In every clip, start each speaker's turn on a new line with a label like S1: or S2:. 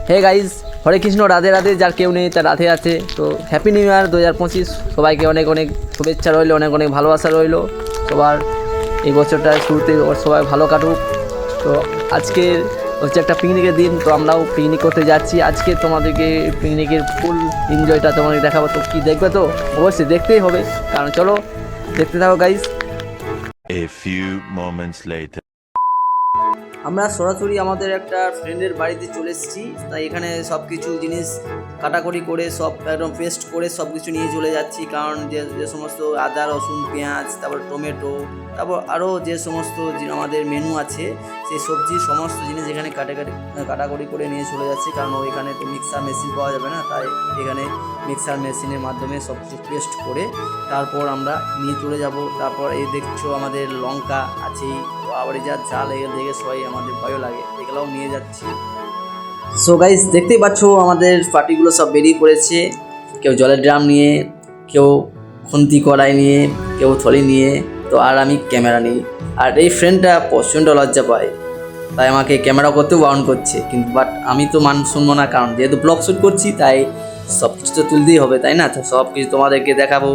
S1: Hey guys, হরে কৃষ্ণ, রাধে রাধে। যার কেউ নেই তার রাধে আছে। তো হ্যাপি নিউ ইয়ার 2025। সবাইকে অনেক অনেক শুভেচ্ছা রইলো, অনেক অনেক ভালোবাসা রইলো সবার। এই বছরটা শুরুতে সবাই ভালো কাটুক। তো আজকে হচ্ছে একটা পিকনিকের দিন, তো আমরাও পিকনিক করতে যাচ্ছি আজকে। তোমাদেরকে পিকনিকের ফুল এনজয়টা তোমাদের দেখাবো। তো কি দেখবে? তো অবশ্যই দেখতেই হবে, কারণ চলো দেখতে থাকো guys.
S2: A few moments later.
S1: আমরা সরাসরি আমাদের একটা ফ্রেন্ডের বাড়িতে চলে এসেছি। তাই এখানে সব কিছু জিনিস কাটাকুটি করে সব একদম পেস্ট করে সব কিছু নিয়ে চলে যাচ্ছি, কারণ যে সমস্ত আদা রসুন পেঁয়াজ, তারপর টমেটো, তারপর আরও যে সমস্ত আমাদের মেনু আছে সেই সবজি সমস্ত জিনিস এখানে কাটাকুটি করে নিয়ে চলে যাচ্ছি, কারণ ওইখানে তো মিক্সার মেশিন পাওয়া যাবে না। তাই এখানে মিক্সার মেশিনের মাধ্যমে সব কিছু পেস্ট করে তারপর আমরা নিয়ে চলে যাব। তারপর এই দেখছো আমাদের লঙ্কা আছেই, আবার যা ঝাল দেখে সবাই আমাদের ভয়ও লাগে, এগুলোও নিয়ে যাচ্ছি। সো গাইস, দেখতেই পাচ্ছ আমাদের পার্টিগুলো সব বেরিয়ে পড়েছে। কেউ জলের ড্রাম নিয়ে, কেউ খুন্তি কড়াই নিয়ে, কেউ থলি নিয়ে, তো আর আমি ক্যামেরা নিই। আর এই ফ্রেন্ডটা প্রচণ্ড লজ্জা পায়, তাই আমাকে ক্যামেরা করতেও বারণ করছে, কিন্তু বাট আমি তো শুনবো না, কারণ যেহেতু ব্লগ শ্যুট করছি তাই সব কিছু তো তুলতেই হবে, তাই না? তো সব কিছু তোমাদেরকে দেখাবো,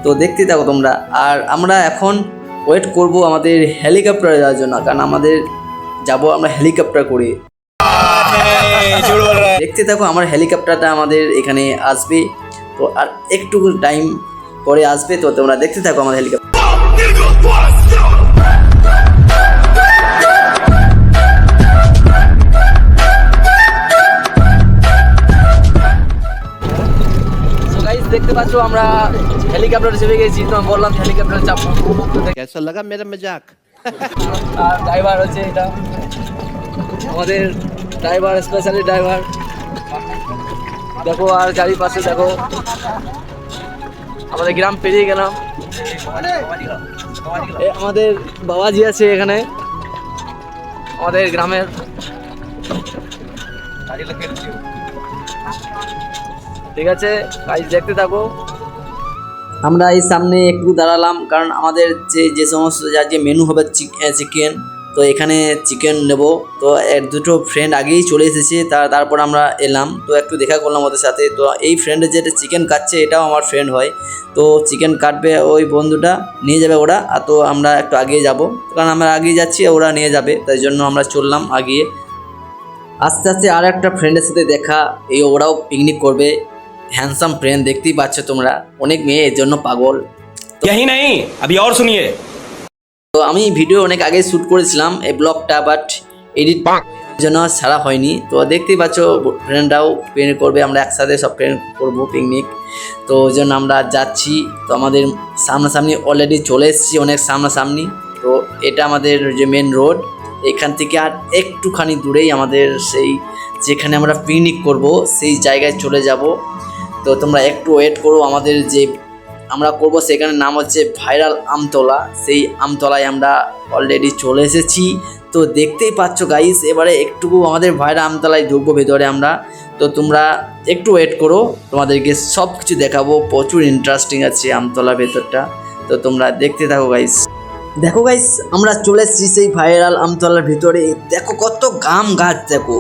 S1: তো দেখতেই থাকো তোমরা। আর আমরা এখন ওয়েট করব আমাদের হেলিকপ্টারে যাওয়ার জন্য, কারণ আমাদের যাব আমরা হেলিকপ্টার করে। দেখতে থাকো, আমার হেলিকপ্টারটা আমাদের এখানে আসবে, তো আর একটু টাইম পরে আসবে, তো তোমরা দেখতে থাকো আমাদের হেলিকপ্টার। দেখতে পাচ্ছ আমরা হেলিকপ্টারে চেপে গেছি, তো আমি বললাম হেলিকপ্টারে চাপবো।
S3: कैसा लगा मेरा मजाक?
S1: আর ড্রাইভার হচ্ছে এটা আমাদের ড্রাইভার, স্পেশালি ড্রাইভার। দেখো আর চারিপাশে দেখো, আমাদের গ্রাম পেরিয়ে গেলাম। আমাদের বাবাজি আছে এখানে আমাদের গ্রামের। ঠিক আছে গাইস, দেখতে থাকো। আমরা এই সামনে একটু দাঁড়ালাম, কারণ আমাদের যে সমস্ত যে মেনু হবে চিকেন, তো এখানে চিকেন নেব। তো দুটো ফ্রেন্ড আগেই চলে এসেছে, তারপর আমরা এলাম, তো একটু দেখা করলাম ওদের সাথে। তো এই ফ্রেন্ডের যেটা চিকেন কাটছে এটাও আমার ফ্রেন্ড হয়, তো চিকেন কাটবে ওই বন্ধুটা, নিয়ে যাবে ওরা। আর তো আমরা একটু আগিয়ে যাব, কারণ আমরা আগিয়ে যাচ্ছি, ওরা নিয়ে যাবে, তাই জন্য আমরা চললাম আগিয়ে। আস্তে আস্তে আর একটা ফ্রেন্ডের সাথে দেখা, ওরাও পিকনিক করবে। হ্যান্ডসাম ফ্রেন্ড, দেখতেই পাচ্ছ তোমরা, অনেক মেয়ে এর জন্য পাগল।
S4: यही नहीं, अभी और सुनिए।
S1: তো আমি ভিডিও অনেক আগে শ্যুট করেছিলাম এই ব্লগটা, বাট এডিট জন্য ছাড়া হয়নি। তো দেখতেই পাচ্ছ ফ্রেন্ডরাও পিকনিক করবে, আমরা একসাথে সব ফ্রেন্ড করবো পিকনিক, তো ওই জন্য আমরা যাচ্ছি। তো আমাদের সামনাসামনি অলরেডি চলে এসেছি, অনেক সামনাসামনি। তো এটা আমাদের যে মেন রোড, এখান থেকে আর একটুখানি দূরেই আমাদের সেই যেখানে আমরা পিকনিক করব সেই জায়গায় চলে যাব। তো তোমরা একটু ওয়েট করো, আমাদের যে আমরা করব সেখানে নাম হচ্ছে ভাইরাল আমতলা। সেই আমতলায় আমরা অলরেডি চলে এসেছি। তো দেখতেই পাচ্ছ গাইস, এবারে একটু আমাদের ভাইরাল আমতলায় ঢুকবো ভেতরে আমরা। তো তোমরা একটু ওয়েট করো, তোমাদেরকে সব কিছু দেখাবো, প্রচুর ইন্টারেস্টিং আছে আমতলার ভেতরটা। তো তোমরা দেখতে থাকো গাইস। দেখো গাইস, আমরা চলে এসেছি সেই ভাইরাল আমতলার ভিতরে। দেখো কত আম গাছ, দেখো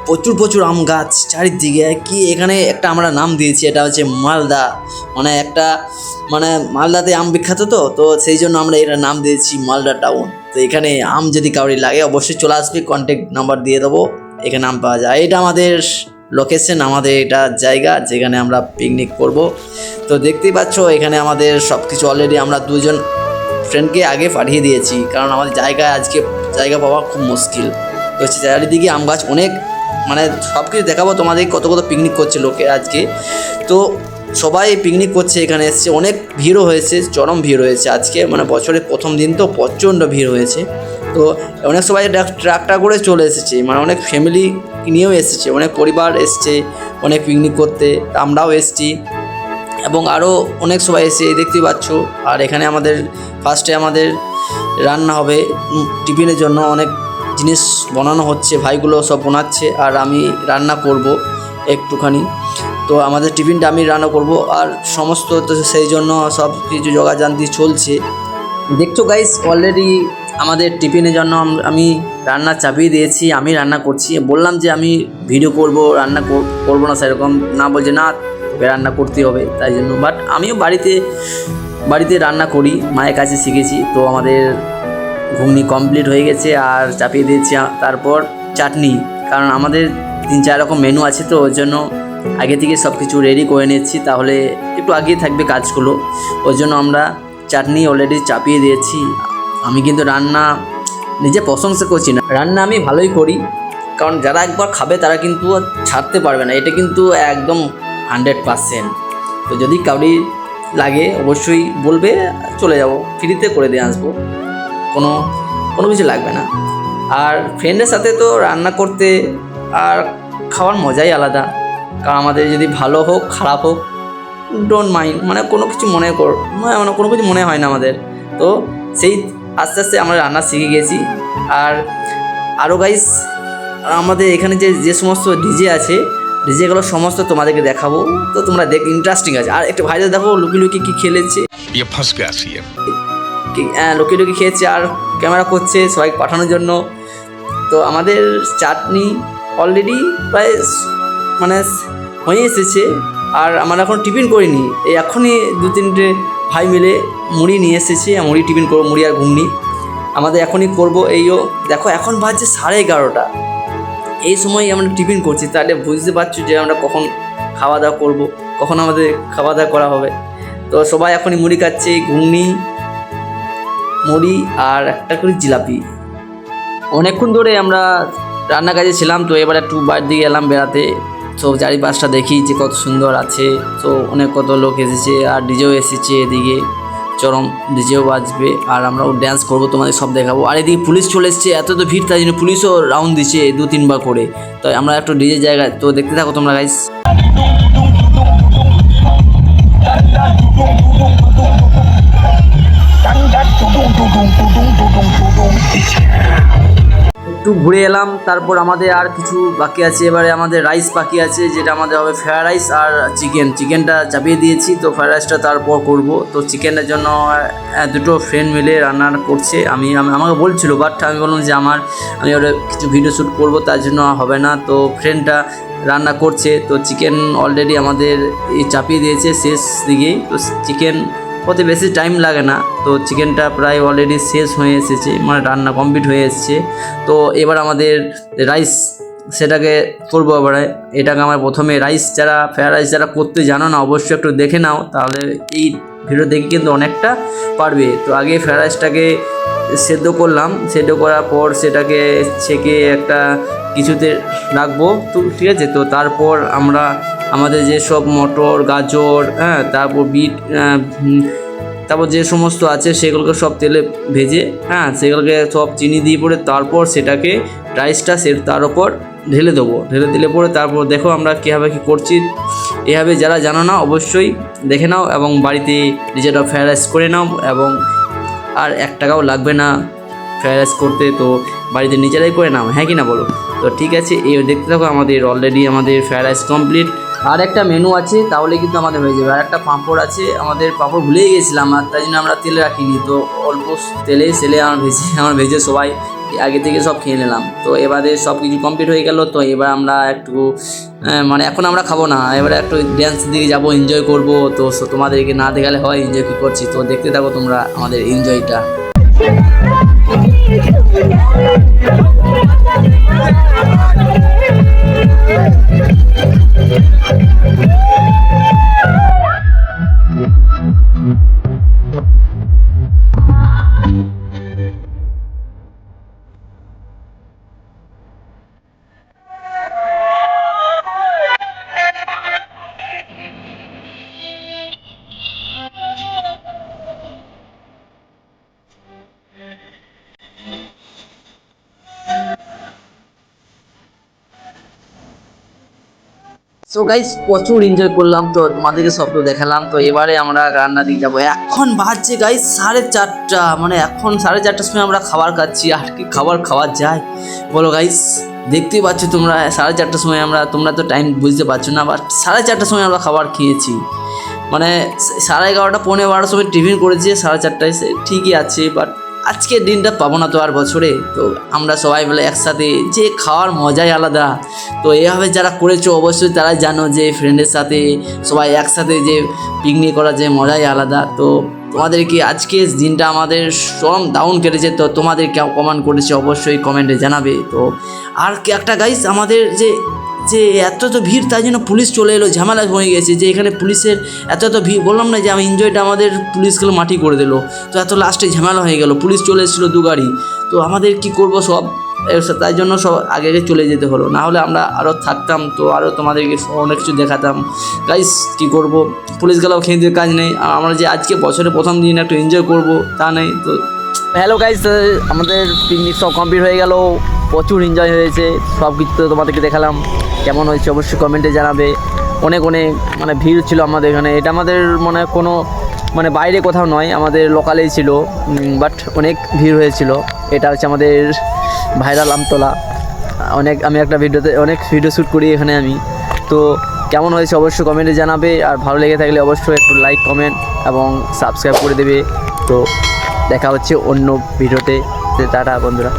S1: প্রচুর প্রচুর আম গাছ চারিদিকে। কি এখানে একটা আমরা নাম দিয়েছি, এটা হচ্ছে মালদা, মানে মালদাতে আম বিখ্যাত, তো সেই জন্য আমরা এটা নাম দিয়েছি মালদা টাউন। তো এখানে আম যদি কাউরি লাগে অবশ্যই চলে আসবে, কন্ট্যাক্ট নাম্বার দিয়ে দেবো, এখানে আম পাওয়া যায়। এটা আমাদের লোকেশন, আমাদের এটা জায়গা যেখানে আমরা পিকনিক করব। তো দেখতেই পাচ্ছ এখানে আমাদের সব কিছু অলরেডি আমরা দুজন ফ্রেন্ডকে আগে পাঠিয়ে দিয়েছি, কারণ আমাদের আজকে জায়গা পাওয়া খুব মুশকিল। তো চারিদিকে আম গাছ অনেক, মানে সব কিছু দেখাবো তোমাদের, কত কত পিকনিক করছে লোকে আজকে। তো সবাই পিকনিক করছে, এখানে এসছে, অনেক ভিড়ও হয়েছে, চরম ভিড় হয়েছে আজকে, মানে বছরের প্রথম দিন তো প্রচণ্ড ভিড় হয়েছে। তো অনেক সবাই ট্রাকটা করে চলে এসেছে, মানে অনেক ফ্যামিলি নিয়েও এসেছে, অনেক পরিবার এসছে অনেক পিকনিক করতে, আমরাও এসছি এবং আরও অনেক সবাই এসে দেখতেই পাচ্ছ। আর এখানে আমাদের ফার্স্টে আমাদের রান্না হবে টিফিনের জন্য, অনেক জিনিস বানানো হচ্ছে, ভাইগুলো সব বানাচ্ছে আর আমি রান্না করব একটুখানি। তো আমাদের টিফিনটা আমি রান্না করব, আর সমস্ত তো সেই জন্য সব কিছু জোগাড়জান্তি চলছে। দেখছো গাইস, অলরেডি আমাদের টিফিনের জন্য আমি রান্না চাপিয়ে দিয়েছি, আমি রান্না করছি। বললাম যে আমি ভিডিও করব, রান্না করবো না, সেরকম না, বলছে না তোকে রান্না করতে হবে, তাই জন্য। বাট আমিও বাড়িতে রান্না করি, মায়ের কাছে শিখেছি। তো আমাদের ঘুগনি কমপ্লিট হয়ে গেছে আর চাপিয়ে দিয়েছি তারপর চাটনি, কারণ আমাদের 3-4 রকম মেনু আছে, তো ওর জন্য আগে থেকে সব কিছু রেডি করে নিচ্ছি, তাহলে একটু আগিয়ে থাকবে কাজগুলো। ওর জন্য আমরা চাটনি অলরেডি চাপিয়ে দিয়েছি। আমি কিন্তু রান্না নিজে প্রশংসা করছি না, রান্না আমি ভালোই করি, কারণ যারা একবার খাবে তারা কিন্তু ছাড়তে পারবে না, এটা কিন্তু একদম 100%। তো যদি কাউরি লাগে অবশ্যই বলবে, চলে যাব, ফ্রিতে করে দিয়ে আসবো, কোনো কিছু লাগবে না। আর ফ্রেন্ডের সাথে তো রান্না করতে আর খাওয়ার মজাই আলাদা, কারণ আমাদের যদি ভালো হোক খারাপ হোক ডোন্ট মাইন্ড, মানে কোনো কিছু মানে কোনো কিছু মনে হয় না আমাদের। তো সেই আস্তে আস্তে আমরা রান্না শিখে গেছি। আর আরও গাইস, আমাদের এখানে যে সমস্ত ডিজে আছে, ডিজেগুলো সমস্ত তোমাদেরকে দেখাবো, তো তোমরা ইন্টারেস্টিং আছে। আর একটা ভাইদের দেখো লুকি কী খেলেছে, লুকি খেয়েছে আর ক্যামেরা করছে সবাই পাঠানোর জন্য। তো আমাদের চাটনি অলরেডি প্রায় মানে হয়ে এসেছে, আর আমরা এখন টিফিন করিনি, এই এখনই 2-3টে ভাই মিলে মুড়ি নিয়ে এসেছে, মুড়ি টিফিন করবো, মুড়ি আর ঘুগনি আমাদের এখনই করবো। এইও দেখো এখন বাজছে 11:30, এই সময় আমরা টিফিন করছি, তাহলে বুঝতে পারছো যে আমরা কখন খাওয়া দাওয়া করবো, কখন আমাদের খাওয়া দাওয়া করা হবে। তো সবাই এখনই মুড়ি খাচ্ছে, ঘুগনি, মুড়ি আর একটা করে জিলাপি। অনেকক্ষণ ধরে আমরা রান্না কাজে ছিলাম, তো এবার একটু বাইরের দিকে এলাম বেড়াতে। তো চারিপাশটা দেখি যে কত সুন্দর আছে, তো কত লোক এসেছে, আর ডিজেও এসেছে এদিকে, চরম ডিজেও বাজবে, আর আমরাও ড্যান্স করবো, তোমাদের সব দেখাবো। আর এদিকে পুলিশ চলে এসছে, এত তো ভিড়, তাই জন্য পুলিশও রাউন্ড দিচ্ছে 2-3 বার করে। তো আমরা একটু ডিজে জায়গায়, তো দেখতে থাকো তোমরা গাইস। একটু ঘুরে এলাম, তারপর আমাদের আর কিছু বাকি আছে, এবারে আমাদের রাইস বাকি আছে, যেটা আমাদের হবে ফ্রায়েড রাইস আর চিকেনটা চাপিয়ে দিয়েছি, তো ফ্রায়েড রাইসটা তারপর করব। তো চিকেনের জন্য দুটো ফ্রেন্ড মিলে রান্না করছে, আমাকে বলছিল, বাট আমি বললাম যে আমি ওটা কিছু ভিডিও শ্যুট করব, তার জন্য হবে না। তো ফ্রেন্ডটা রান্না করছে, তো চিকেন অলরেডি আমাদের চাপিয়ে দিয়েছে শেষ দিকেই। তো চিকেন ওতে বেশি টাইম লাগে না, তো চিকেনটা প্রায় অলরেডি শেষ হয়ে এসেছে, মানে রান্না কমপ্লিট হয়ে এসেছে। তো এবার আমাদের রাইস সেটাকে করবো। এবারে এটাকে আমার প্রথমে ফ্রায়েড রাইস যারা করতে জানো না, অবশ্যই একটু দেখে নাও, তাহলে এই ভিডিও দেখে কিন্তু অনেকটা পারবে। তো আগে ফ্রায়েড রাইসটাকে সেদ্ধ করলাম, সেদ্ধ করার পর সেটাকে ছেঁকে একটা কিছুতে রাখবো, তো ঠিক আছে। তো তারপর আমরা আমাদের যেসব মটর, গাজর, তারপর বিট, তারপর যে সমস্ত আছে সেগুলোকে সব তেলে ভেজে, সেগুলোকে সব চিনি দিয়ে পরে তারপর সেটাকে রাইসটা তার ওপর ঢেলে দেবো। ঢেলে দিলে পরে তারপর দেখো আমরা কীভাবে কী করছি। এভাবে যারা জানো না অবশ্যই দেখে নাও, এবং বাড়িতে নিজেরা ফ্রায়েড রাইস করে নাও, এবং আর 1 টাকাও লাগবে না ফ্রায়েড রাইস করতে, তো বাড়িতে নিজেরাই করে নাও, হ্যাঁ কি না বলো। তো ঠিক আছে, এই দেখতে থাকো, আমাদের অলরেডি আমাদের ফ্রায়েড রাইস কমপ্লিট। আর একটা মেনু আছে, তাহলে কিন্তু আমাদের হয়ে যাবে। আর একটা পাঁপড় আছে, আমাদের পাঁপড় ভুলেই গেছিলাম, আর তাই জন্য আমরা তেলে রাখিনি, তো অল্প তেলে আমার ভেজে সবাই আগে থেকে সব খেয়ে নিলাম। তো এবারে সব কিছু কমপ্লিট হয়ে গেল। তো এবার আমরা একটু মানে এখন আমরা খাবো না, এবারে একটু ড্যান্স দিকে যাবো, এনজয় করবো। তো তোমাদেরকে না দেখালে হয় এনজয় কী করছি, তো দেখতে থাকো তোমরা আমাদের এনজয়টা। সো গাইস, প্রচুর এনজয় করলাম, তো তোমাদেরকে সব তো দেখালাম। তো এবারে আমরা রান্না দিকে যাবো। এখন বাজছে গাইস 4:30, মানে এখন 4:30টার সময় আমরা খাবার খাচ্ছি। আর কি খাবার খাওয়া যায় বলো গাইস, দেখতেই পাচ্ছ তোমরা 4:30টার সময় তোমরা তো টাইম বুঝতে পারছো না, বাট 4:30টার সময় আমরা খাবার খেয়েছি। মানে 11:30 পৌনে 12টার সময় টিফিন করেছি, 4:30টায় ঠিকই আছে, বাট আজকের দিনটা পাবো না তো আর বছরে। তো আমরা সবাই মিলে একসাথে যে খাওয়ার মজাই আলাদা। তো এভাবে যারা করেছো অবশ্যই তারা জানো যে ফ্রেন্ডের সাথে সবাই একসাথে যে পিকনিক করার যে মজাই আলাদা। তো তোমাদেরকে আজকে দিনটা আমাদের চরম ডাউন কেটেছে, তো তোমাদের কেউ কমেন্ট করেছে অবশ্যই কমেন্টে জানাবে। তো আর কি একটা গাইস, আমাদের যে যে এত ভিড়, তাই জন্য পুলিশ চলে এলো, ঝামেলা হয়ে গেছে যে এখানে পুলিশের এত ভিড়। বললাম না যে আমি এনজয়টা আমাদের পুলিশগুলো মাটি করে দিল। তো এত লাস্টে ঝামেলা হয়ে গেল, পুলিশ চলে এসেছিলো 2 গাড়ি। তো আমাদের কি করব সব, তাই জন্য সব আগে আগে চলে যেতে হলো, না হলে আমরা আরও থাকতাম, তো আরও তোমাদেরকে অনেক কিছু দেখাতাম। গাইস কী করব, পুলিশগুলোও খেয়ে দিয়ে কাজ নেই। আর আমরা যে আজকে বছরের প্রথম দিন একটু এনজয় করব তা নেই। তো হ্যালো গাইস, আমাদের পিকনিক সব কমপ্লিট হয়ে গেল, প্রচুর এনজয় হয়েছে, সব কিছু তো তোমাদেরকে দেখালাম। কেমন হয়েছে অবশ্যই কমেন্টে জানাবে। অনেক অনেক মানে ভিড় ছিল আমাদের এখানে। এটা আমাদের মানে কোনো মানে বাইরে কোথাও নয়, আমাদের লোকালেই ছিল, বাট অনেক ভিড় হয়েছিল। এটা হচ্ছে আমাদের ভাইরাল আমতলা। আমি একটা ভিডিওতে অনেক ভিডিও শ্যুট করি এখানে আমি। তো কেমন হয়েছে অবশ্যই কমেন্টে জানাবে। আর ভালো লেগে থাকলে অবশ্যই একটু লাইক কমেন্ট এবং সাবস্ক্রাইব করে দেবে। তো দেখা হচ্ছে অন্য ভিডিওতে। টাটা বন্ধুরা।